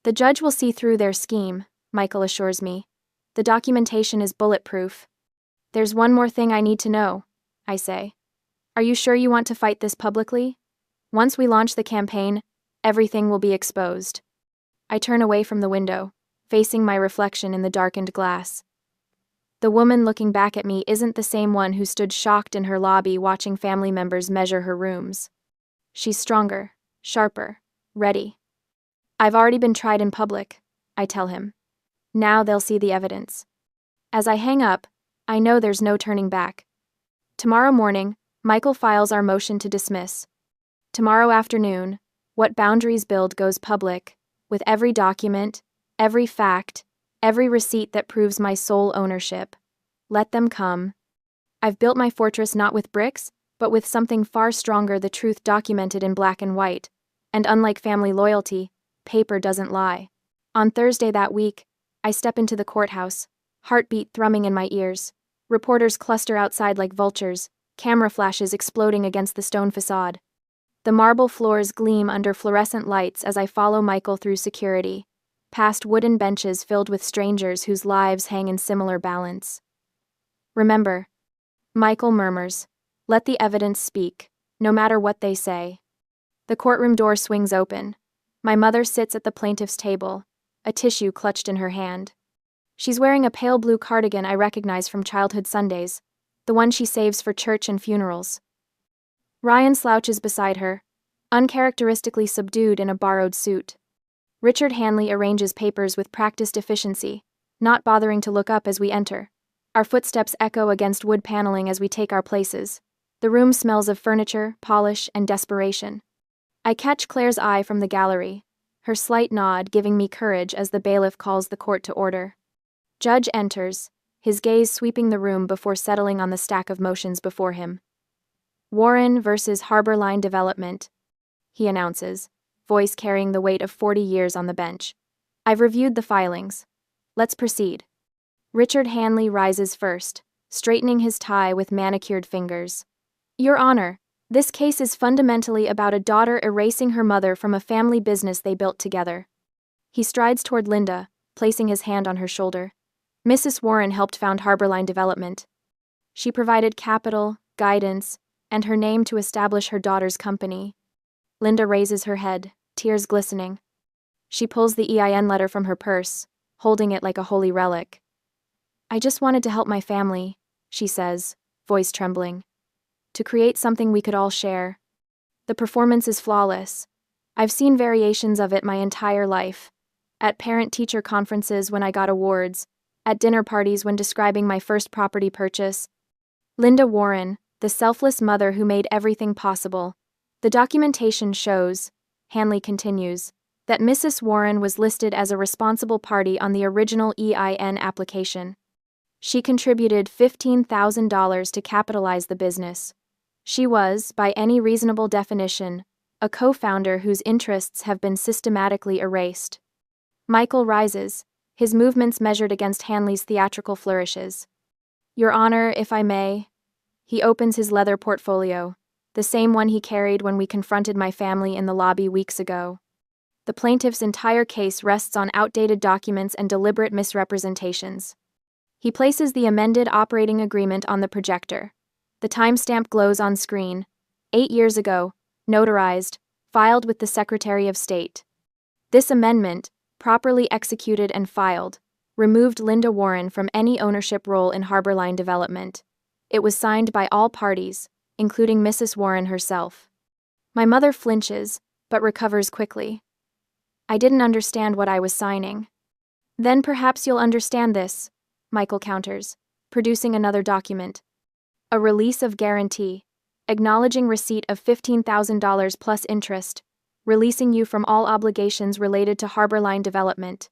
"The judge will see through their scheme," Michael assures me. "The documentation is bulletproof." "There's one more thing I need to know," I say. "Are you sure you want to fight this publicly? Once we launch the campaign, everything will be exposed." I turn away from the window, facing my reflection in the darkened glass. The woman looking back at me isn't the same one who stood shocked in her lobby watching family members measure her rooms. She's stronger, sharper, ready. I've already been tried in public, I tell him. Now they'll see the evidence. As I hang up, I know there's no turning back. Tomorrow morning, Michael files our motion to dismiss. Tomorrow afternoon, what boundaries build goes public, with every document, every fact, every receipt that proves my sole ownership. Let them come. I've built my fortress not with bricks, but with something far stronger, the truth documented in black and white. And unlike family loyalty, paper doesn't lie. On Thursday that week, I step into the courthouse, heartbeat thrumming in my ears. Reporters cluster outside like vultures, camera flashes exploding against the stone facade. The marble floors gleam under fluorescent lights as I follow Michael through security, past wooden benches filled with strangers whose lives hang in similar balance. Remember, Michael murmurs, let the evidence speak, no matter what they say. The courtroom door swings open. My mother sits at the plaintiff's table, a tissue clutched in her hand. She's wearing a pale blue cardigan I recognize from childhood Sundays, the one she saves for church and funerals. Ryan slouches beside her, uncharacteristically subdued in a borrowed suit. Richard Hanley arranges papers with practiced efficiency, not bothering to look up as we enter. Our footsteps echo against wood paneling as we take our places. The room smells of furniture, polish, and desperation. I catch Claire's eye from the gallery, her slight nod giving me courage as the bailiff calls the court to order. Judge enters, his gaze sweeping the room before settling on the stack of motions before him. Warren versus Harborline Development, he announces, voice carrying the weight of 40 years on the bench. I've reviewed the filings. Let's proceed. Richard Hanley rises first, straightening his tie with manicured fingers. Your Honor, this case is fundamentally about a daughter erasing her mother from a family business they built together. He strides toward Linda, placing his hand on her shoulder. Mrs. Warren helped found Harborline Development. She provided capital, guidance, and her name to establish her daughter's company. Linda raises her head, tears glistening. She pulls the EIN letter from her purse, holding it like a holy relic. I just wanted to help my family, she says, voice trembling. To create something we could all share. The performance is flawless. I've seen variations of it my entire life. At parent-teacher conferences when I got awards, at dinner parties when describing my first property purchase. Linda Warren, the selfless mother who made everything possible. The documentation shows, Hanley continues, that Mrs. Warren was listed as a responsible party on the original EIN application. She contributed $15,000 to capitalize the business. She was, by any reasonable definition, a co-founder whose interests have been systematically erased. Michael rises, his movements measured against Hanley's theatrical flourishes. Your Honor, if I may. He opens his leather portfolio, the same one he carried when we confronted my family in the lobby weeks ago. The plaintiff's entire case rests on outdated documents and deliberate misrepresentations. He places the amended operating agreement on the projector. The timestamp glows on screen. 8 years ago, notarized, filed with the Secretary of State. This amendment, properly executed and filed, removed Linda Warren from any ownership role in Harborline Development. It was signed by all parties, including Mrs. Warren herself. My mother flinches, but recovers quickly. I didn't understand what I was signing. Then perhaps you'll understand this, Michael counters, producing another document. A release of guarantee, acknowledging receipt of $15,000 plus interest, releasing you from all obligations related to Harborline Development.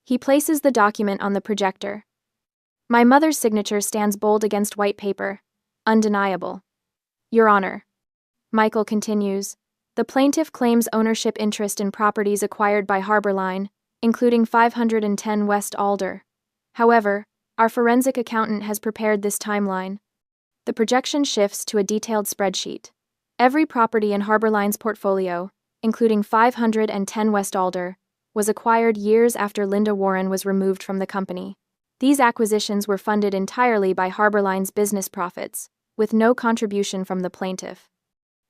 He places the document on the projector. My mother's signature stands bold against white paper, undeniable. Your Honor. Michael continues, the plaintiff claims ownership interest in properties acquired by Harborline, including 510 West Alder. However, our forensic accountant has prepared this timeline. The projection shifts to a detailed spreadsheet. Every property in Harborline's portfolio, including 510 West Alder, was acquired years after Linda Warren was removed from the company. These acquisitions were funded entirely by Harborline's business profits, with no contribution from the plaintiff.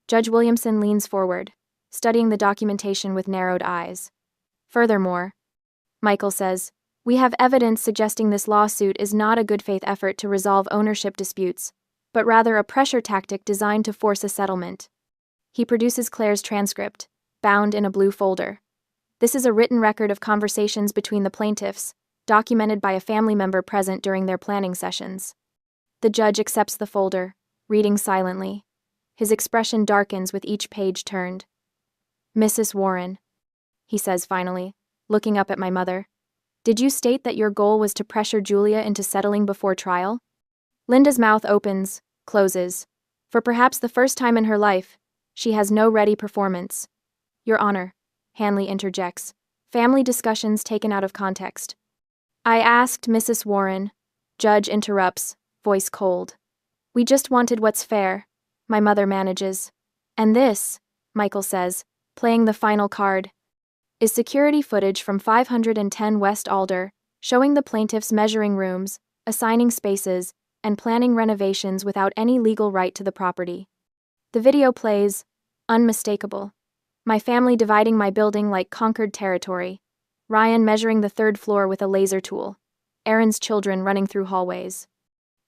Judge Williamson leans forward, studying the documentation with narrowed eyes. Furthermore, Michael says, we have evidence suggesting this lawsuit is not a good faith effort to resolve ownership disputes, but rather a pressure tactic designed to force a settlement. He produces Claire's transcript, bound in a blue folder. This is a written record of conversations between the plaintiffs, documented by a family member present during their planning sessions. The judge accepts the folder, reading silently. His expression darkens with each page turned. "Mrs. Warren," he says finally, looking up at my mother, "did you state that your goal was to pressure Julia into settling before trial?" Linda's mouth opens, closes. For perhaps the first time in her life, she has no ready performance. "Your Honor," Hanley interjects, family discussions taken out of context. "I asked Mrs. Warren," judge interrupts, voice cold. "We just wanted what's fair," my mother manages. "And this," Michael says, playing the final card, "is security footage from 510 West Alder, showing the plaintiffs measuring rooms, assigning spaces, and planning renovations without any legal right to the property." The video plays, unmistakable. My family dividing my building like conquered territory. Ryan measuring the third floor with a laser tool. Aaron's children running through hallways.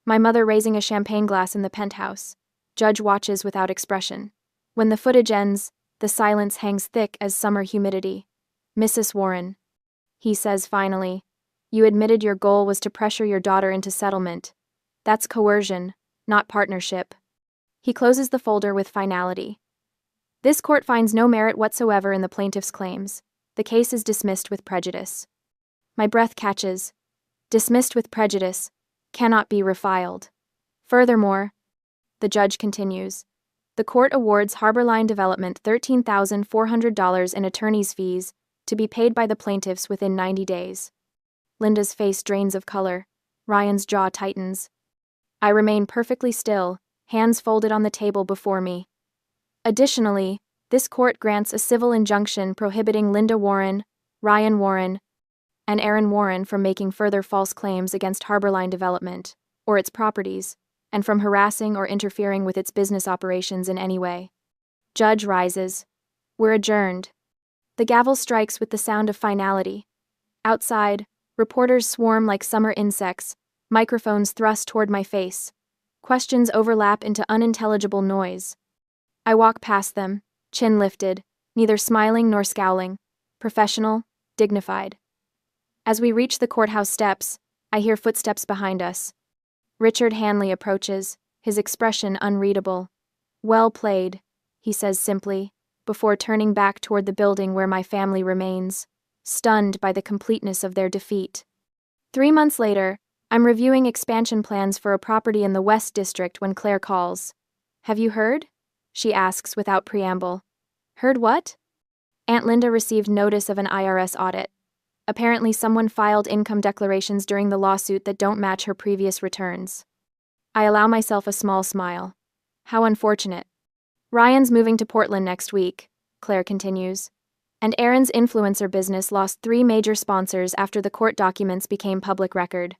My mother raising a champagne glass in the penthouse. Judge watches without expression. When the footage ends, the silence hangs thick as summer humidity. "Mrs. Warren," he says finally, "you admitted your goal was to pressure your daughter into settlement. That's coercion, not partnership." He closes the folder with finality. This court finds no merit whatsoever in the plaintiff's claims. The case is dismissed with prejudice. My breath catches. Dismissed with prejudice. Cannot be refiled. Furthermore, the judge continues, the court awards Harborline Development $13,400 in attorney's fees to be paid by the plaintiffs within 90 days. Linda's face drains of color. Ryan's jaw tightens. I remain perfectly still, hands folded on the table before me. Additionally, this court grants a civil injunction prohibiting Linda Warren, Ryan Warren, and Aaron Warren from making further false claims against Harborline Development, or its properties, and from harassing or interfering with its business operations in any way. Judge rises. We're adjourned. The gavel strikes with the sound of finality. Outside, reporters swarm like summer insects, microphones thrust toward my face. Questions overlap into unintelligible noise. I walk past them, chin lifted, neither smiling nor scowling, professional, dignified. As we reach the courthouse steps, I hear footsteps behind us. Richard Hanley approaches, his expression unreadable. "Well played," he says simply, before turning back toward the building where my family remains, stunned by the completeness of their defeat. 3 months later, I'm reviewing expansion plans for a property in the West District when Claire calls. "Have you heard?" she asks without preamble. "Heard what?" Aunt Linda received notice of an IRS audit. Apparently someone filed income declarations during the lawsuit that don't match her previous returns. I allow myself a small smile. How unfortunate. "Ryan's moving to Portland next week," Claire continues. "And Aaron's influencer business lost 3 major sponsors after the court documents became public record."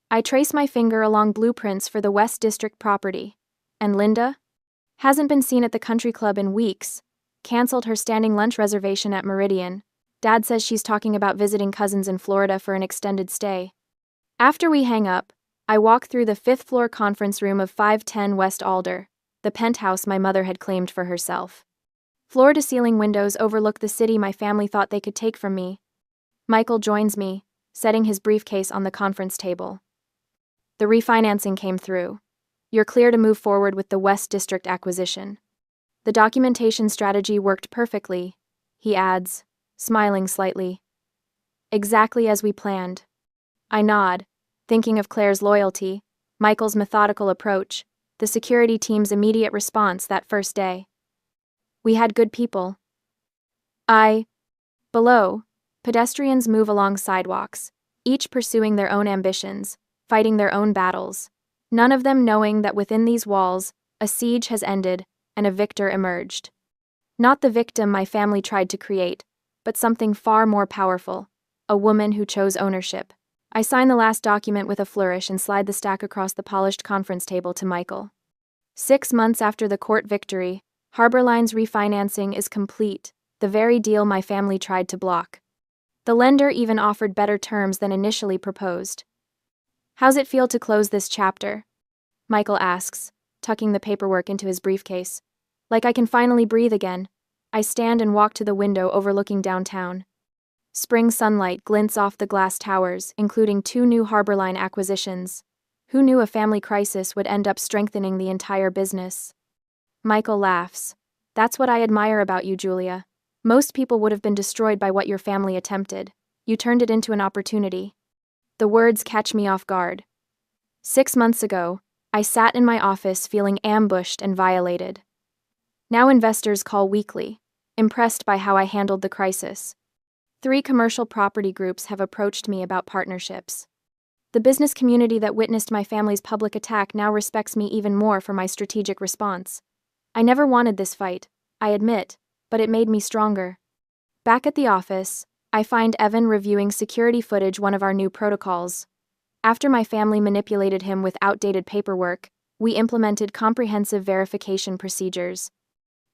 I trace my finger along blueprints for the West District property. "And Linda?" "Hasn't been seen at the country club in weeks. Canceled her standing lunch reservation at Meridian. Dad says she's talking about visiting cousins in Florida for an extended stay." After we hang up, I walk through the 5th-floor conference room of 510 West Alder, the penthouse my mother had claimed for herself. Floor-to-ceiling windows overlook the city my family thought they could take from me. Michael joins me, setting his briefcase on the conference table. "The refinancing came through. You're clear to move forward with the West District acquisition. The documentation strategy worked perfectly," he adds, smiling slightly. "Exactly as we planned." I nod, thinking of Claire's loyalty, Michael's methodical approach, the security team's immediate response that first day. We had good people. Below, pedestrians move along sidewalks, each pursuing their own ambitions, fighting their own battles, none of them knowing that within these walls, a siege has ended and a victor emerged. Not the victim my family tried to create, but something far more powerful, a woman who chose ownership. I sign the last document with a flourish and slide the stack across the polished conference table to Michael. 6 months after the court victory, Harborline's refinancing is complete, the very deal my family tried to block. The lender even offered better terms than initially proposed. "How's it feel to close this chapter?" Michael asks, tucking the paperwork into his briefcase. "Like I can finally breathe again." I stand and walk to the window overlooking downtown. Spring sunlight glints off the glass towers, including 2 new Harborline acquisitions. Who knew a family crisis would end up strengthening the entire business? Michael laughs. That's what I admire about you, Julia. Most people would have been destroyed by what your family attempted. You turned it into an opportunity. The words catch me off guard. 6 months ago, I sat in my office feeling ambushed and violated. Now investors call weekly, impressed by how I handled the crisis. 3 commercial property groups have approached me about partnerships. The business community that witnessed my family's public attack now respects me even more for my strategic response. I never wanted this fight, I admit, but it made me stronger. Back at the office, I find Evan reviewing security footage, one of our new protocols. After my family manipulated him with outdated paperwork, we implemented comprehensive verification procedures.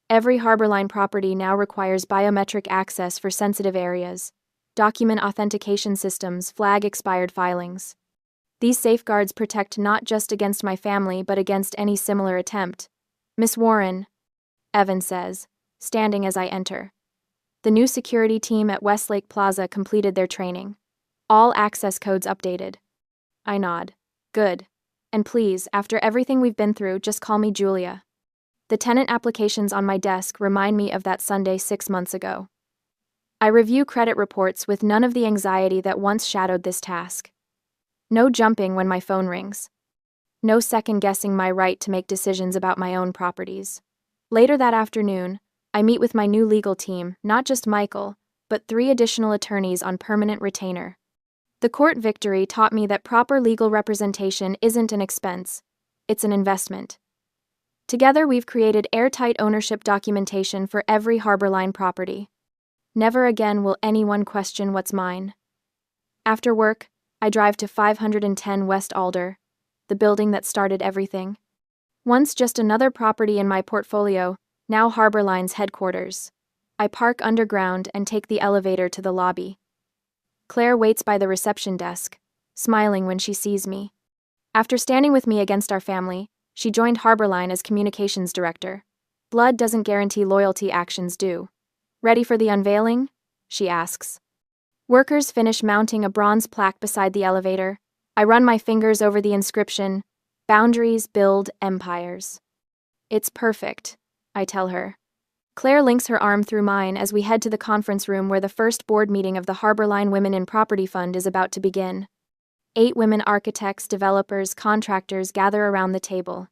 Every Harborline property now requires biometric access for sensitive areas. Document authentication systems flag expired filings. These safeguards protect not just against my family but against any similar attempt. Miss Warren, Evan says, standing as I enter. The new security team at Westlake Plaza completed their training. All access codes updated. I nod. Good. And please, after everything we've been through, just call me Julia. The tenant applications on my desk remind me of that Sunday 6 months ago. I review credit reports with none of the anxiety that once shadowed this task. No jumping when my phone rings. No second-guessing my right to make decisions about my own properties. Later that afternoon, I meet with my new legal team, not just Michael, but 3 additional attorneys on permanent retainer. The court victory taught me that proper legal representation isn't an expense, it's an investment. Together we've created airtight ownership documentation for every Harborline property. Never again will anyone question what's mine. After work, I drive to 510 West Alder, the building that started everything. Once just another property in my portfolio, now Harborline's headquarters. I park underground and take the elevator to the lobby. Claire waits by the reception desk, smiling when she sees me. After standing with me against our family, she joined Harborline as communications director. Blood doesn't guarantee loyalty, actions do. Ready for the unveiling? She asks. Workers finish mounting a bronze plaque beside the elevator. I run my fingers over the inscription, "Boundaries build empires." It's perfect, I tell her. Claire links her arm through mine as we head to the conference room where the first board meeting of the Harborline Women in Property Fund is about to begin. 8 women architects, developers, contractors gather around the table.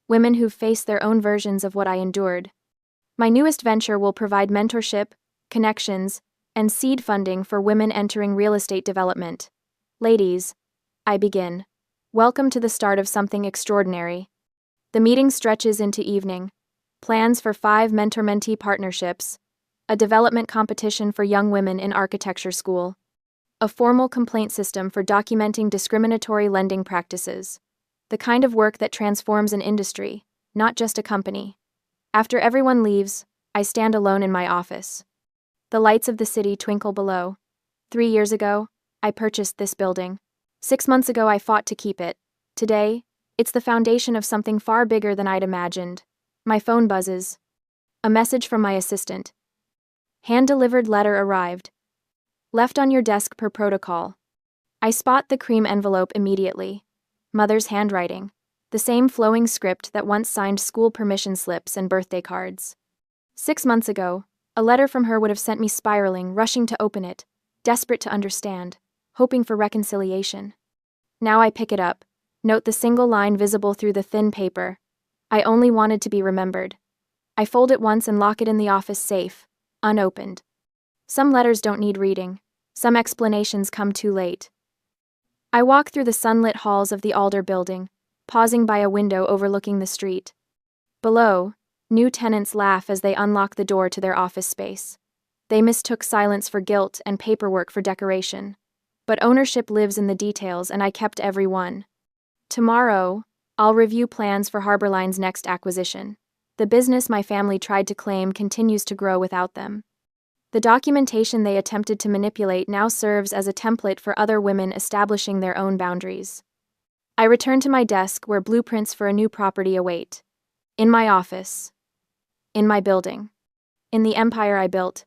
Women who've faced their own versions of what I endured. My newest venture will provide mentorship, connections, and seed funding for women entering real estate development. Ladies, I begin. Welcome to the start of something extraordinary. The meeting stretches into evening. Plans for 5 mentor-mentee partnerships, a development competition for young women in architecture school, a formal complaint system for documenting discriminatory lending practices, the kind of work that transforms an industry, not just a company. After everyone leaves, I stand alone in my office. The lights of the city twinkle below. 3 years ago, I purchased this building. 6 months ago, I fought to keep it. Today, it's the foundation of something far bigger than I'd imagined. My phone buzzes. A message from my assistant. Hand-delivered letter arrived. Left on your desk per protocol. I spot the cream envelope immediately. Mother's handwriting. The same flowing script that once signed school permission slips and birthday cards. 6 months ago, a letter from her would have sent me spiraling, rushing to open it, desperate to understand, hoping for reconciliation. Now I pick it up, note the single line visible through the thin paper. I only wanted to be remembered. I fold it once and lock it in the office safe, unopened. Some letters don't need reading. Some explanations come too late. I walk through the sunlit halls of the Alder building, pausing by a window overlooking the street. Below, new tenants laugh as they unlock the door to their office space. They mistook silence for guilt and paperwork for decoration. But ownership lives in the details, and I kept every one. Tomorrow, I'll review plans for Harborline's next acquisition. The business my family tried to claim continues to grow without them. The documentation they attempted to manipulate now serves as a template for other women establishing their own boundaries. I return to my desk where blueprints for a new property await. In my office. In my building. In the empire I built.